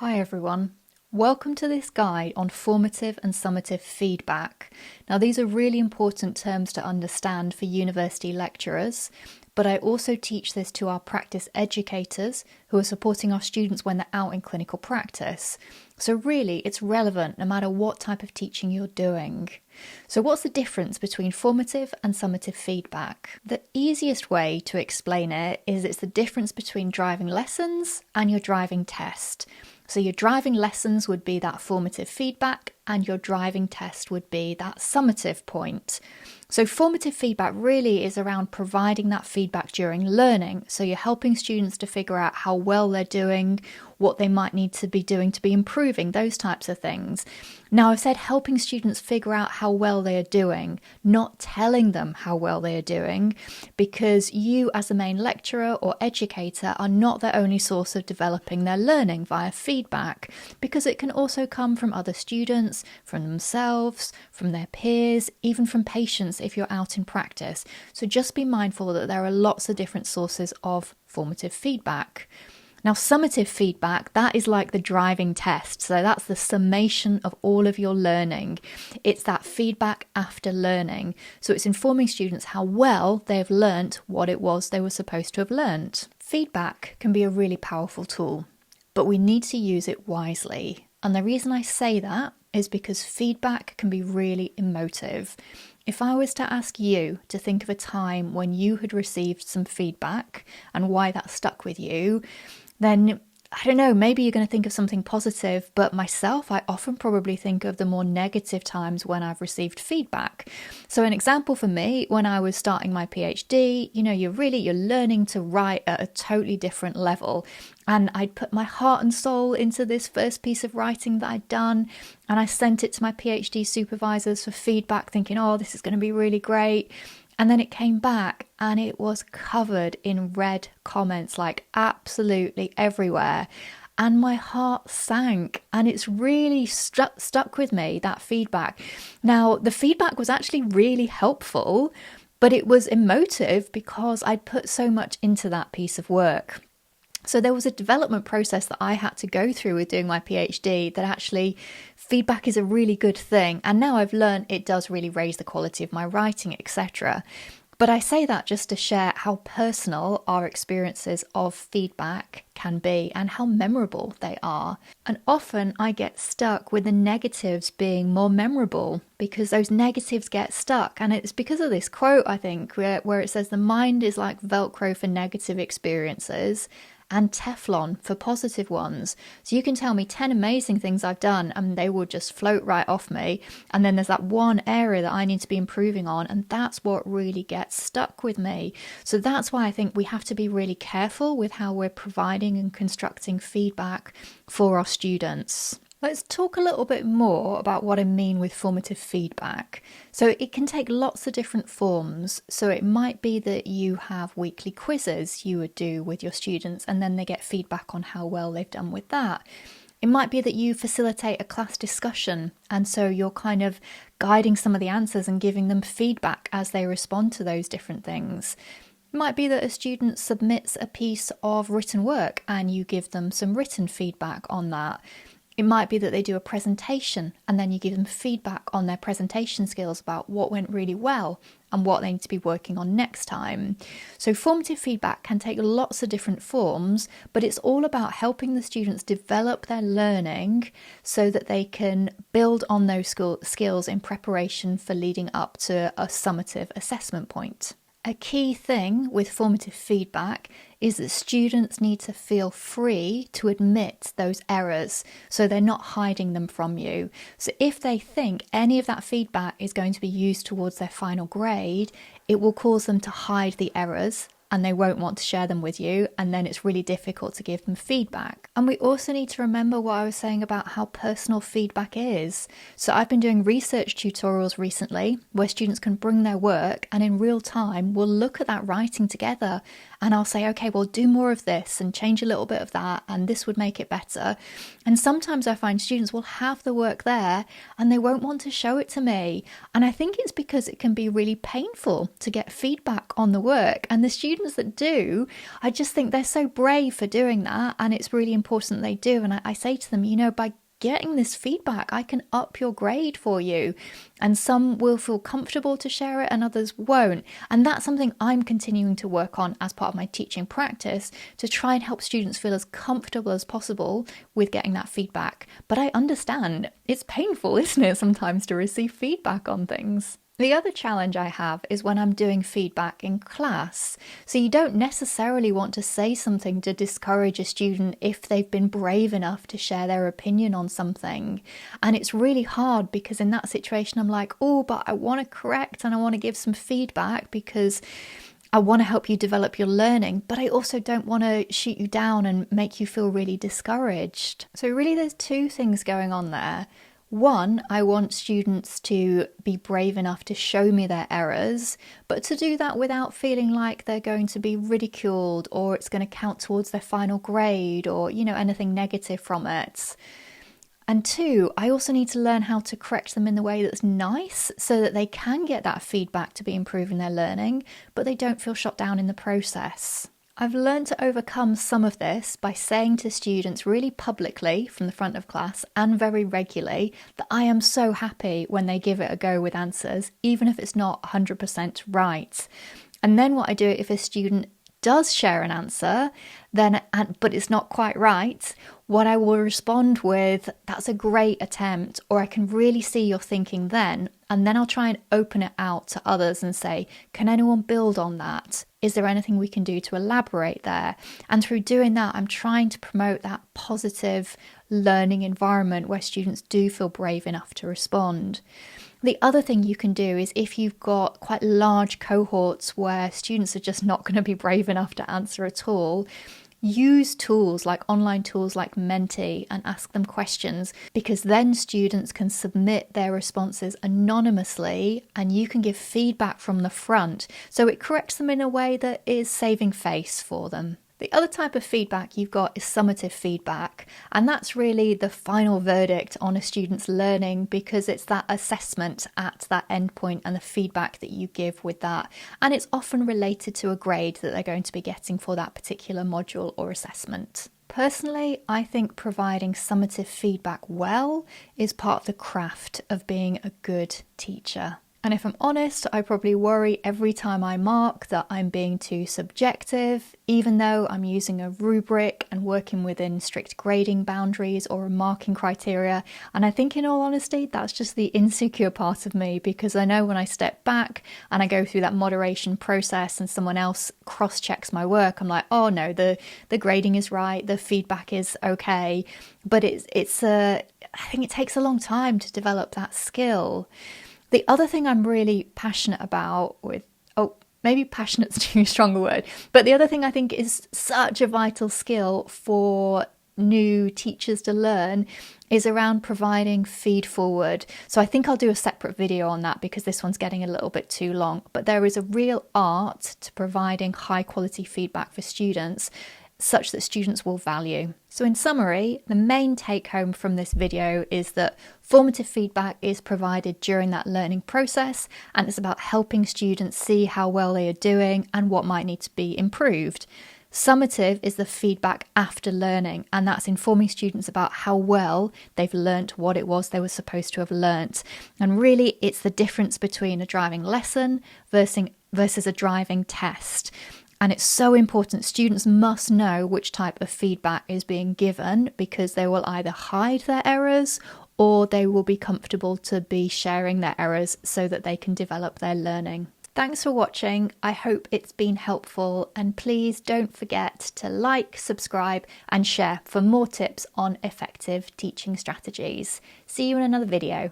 Hi everyone. Welcome to this guide on formative and summative feedback. Now these are really important terms to understand for university lecturers, but I also teach this to our practice educators who are supporting our students when they're out in clinical practice. So really it's relevant no matter what type of teaching you're doing. So what's the difference between formative and summative feedback? The easiest way to explain it is it's the difference between driving lessons and your driving test. So your driving lessons would be that formative feedback and your driving test would be that summative point. So formative feedback really is around providing that feedback during learning. So you're helping students to figure out how well they're doing, what they might need to be doing to be improving, those types of things. Now I've said helping students figure out how well they are doing, not telling them how well they are doing, because you as the main lecturer or educator are not the only source of developing their learning via feedback, because it can also come from other students, from themselves, from their peers, even from patients if you're out in practice. So just be mindful that there are lots of different sources of formative feedback. Now, summative feedback, that is like the driving test. So that's the summation of all of your learning. It's that feedback after learning. So it's informing students how well they've learnt what it was they were supposed to have learnt. Feedback can be a really powerful tool, but we need to use it wisely. And the reason I say that is because feedback can be really emotive. If I was to ask you to think of a time when you had received some feedback and why that stuck with you, then I don't know, maybe you're going to think of something positive, but myself, I often probably think of the more negative times when I've received feedback. So an example for me, when I was starting my PhD, you're learning to write at a totally different level. And I'd put my heart and soul into this first piece of writing that I'd done. And I sent it to my PhD supervisors for feedback, thinking, oh, this is going to be really great. And then it came back and it was covered in red comments, like absolutely everywhere. And my heart sank, and it's really stuck with me, that feedback. Now, the feedback was actually really helpful, but it was emotive because I'd put so much into that piece of work. So there was a development process that I had to go through with doing my PhD that actually feedback is a really good thing. And now I've learned it does really raise the quality of my writing, etc. But I say that just to share how personal our experiences of feedback can be and how memorable they are. And often I get stuck with the negatives being more memorable because those negatives get stuck. And it's because of this quote, I think, where it says the mind is like Velcro for negative experiences and Teflon for positive ones. So you can tell me 10 amazing things I've done and they will just float right off me. And then there's that one area that I need to be improving on, and that's what really gets stuck with me. So that's why I think we have to be really careful with how we're providing and constructing feedback for our students. Let's talk a little bit more about what I mean with formative feedback. So it can take lots of different forms. So it might be that you have weekly quizzes you would do with your students and then they get feedback on how well they've done with that. It might be that you facilitate a class discussion and so you're kind of guiding some of the answers and giving them feedback as they respond to those different things. It might be that a student submits a piece of written work and you give them some written feedback on that. It might be that they do a presentation and then you give them feedback on their presentation skills about what went really well and what they need to be working on next time. So formative feedback can take lots of different forms, but it's all about helping the students develop their learning so that they can build on those skills in preparation for leading up to a summative assessment point. A key thing with formative feedback is that students need to feel free to admit those errors so they're not hiding them from you. So if they think any of that feedback is going to be used towards their final grade, it will cause them to hide the errors and they won't want to share them with you, and then it's really difficult to give them feedback. And we also need to remember what I was saying about how personal feedback is. So I've been doing research tutorials recently where students can bring their work and in real time we'll look at that writing together And I'll say, okay, well, do more of this and change a little bit of that, and this would make it better. And sometimes I find students will have the work there and they won't want to show it to me. And I think it's because it can be really painful to get feedback on the work. And the students that do, I just think they're so brave for doing that. And it's really important they do. And I say to them, by getting this feedback, I can up your grade for you. And some will feel comfortable to share it and others won't. And that's something I'm continuing to work on as part of my teaching practice, to try and help students feel as comfortable as possible with getting that feedback. But I understand it's painful, isn't it, sometimes to receive feedback on things. The other challenge I have is when I'm doing feedback in class. So you don't necessarily want to say something to discourage a student if they've been brave enough to share their opinion on something. And it's really hard because in that situation I'm like, oh, but I want to correct and I want to give some feedback because I want to help you develop your learning, but I also don't want to shoot you down and make you feel really discouraged. So really there's two things going on there. One, I want students to be brave enough to show me their errors, but to do that without feeling like they're going to be ridiculed or it's going to count towards their final grade or, anything negative from it. And two, I also need to learn how to correct them in the way that's nice so that they can get that feedback to be improving their learning, but they don't feel shot down in the process. I've learned to overcome some of this by saying to students really publicly from the front of class and very regularly that I am so happy when they give it a go with answers, even if it's not 100% right. And then what I do if a student does share an answer, but it's not quite right, what I will respond with, that's a great attempt, or I can really see your thinking then, and then I'll try and open it out to others and say, can anyone build on that? Is there anything we can do to elaborate there? And through doing that, I'm trying to promote that positive learning environment where students do feel brave enough to respond. The other thing you can do is if you've got quite large cohorts where students are just not going to be brave enough to answer at all, use tools like online tools like Menti and ask them questions, because then students can submit their responses anonymously and you can give feedback from the front. So it corrects them in a way that is saving face for them. The other type of feedback you've got is summative feedback, and that's really the final verdict on a student's learning because it's that assessment at that endpoint and the feedback that you give with that, and it's often related to a grade that they're going to be getting for that particular module or assessment. Personally, I think providing summative feedback well is part of the craft of being a good teacher. And if I'm honest, I probably worry every time I mark that I'm being too subjective, even though I'm using a rubric and working within strict grading boundaries or a marking criteria. And I think in all honesty, that's just the insecure part of me, because I know when I step back and I go through that moderation process and someone else cross-checks my work, I'm like, oh no, the grading is right, the feedback is okay. But I think it takes a long time to develop that skill. The other thing I'm really passionate about maybe passionate's too strong a word, but the other thing I think is such a vital skill for new teachers to learn is around providing feed forward. So I think I'll do a separate video on that because this one's getting a little bit too long, but there is a real art to providing high quality feedback for students such that students will value. So in summary, the main take home from this video is that formative feedback is provided during that learning process, and it's about helping students see how well they are doing and what might need to be improved. Summative is the feedback after learning, and that's informing students about how well they've learnt what it was they were supposed to have learnt. And really, it's the difference between a driving lesson versus a driving test. And it's so important. Students must know which type of feedback is being given, because they will either hide their errors or they will be comfortable to be sharing their errors so that they can develop their learning. Thanks for watching. I hope it's been helpful, and please don't forget to like, subscribe and share for more tips on effective teaching strategies. See you in another video.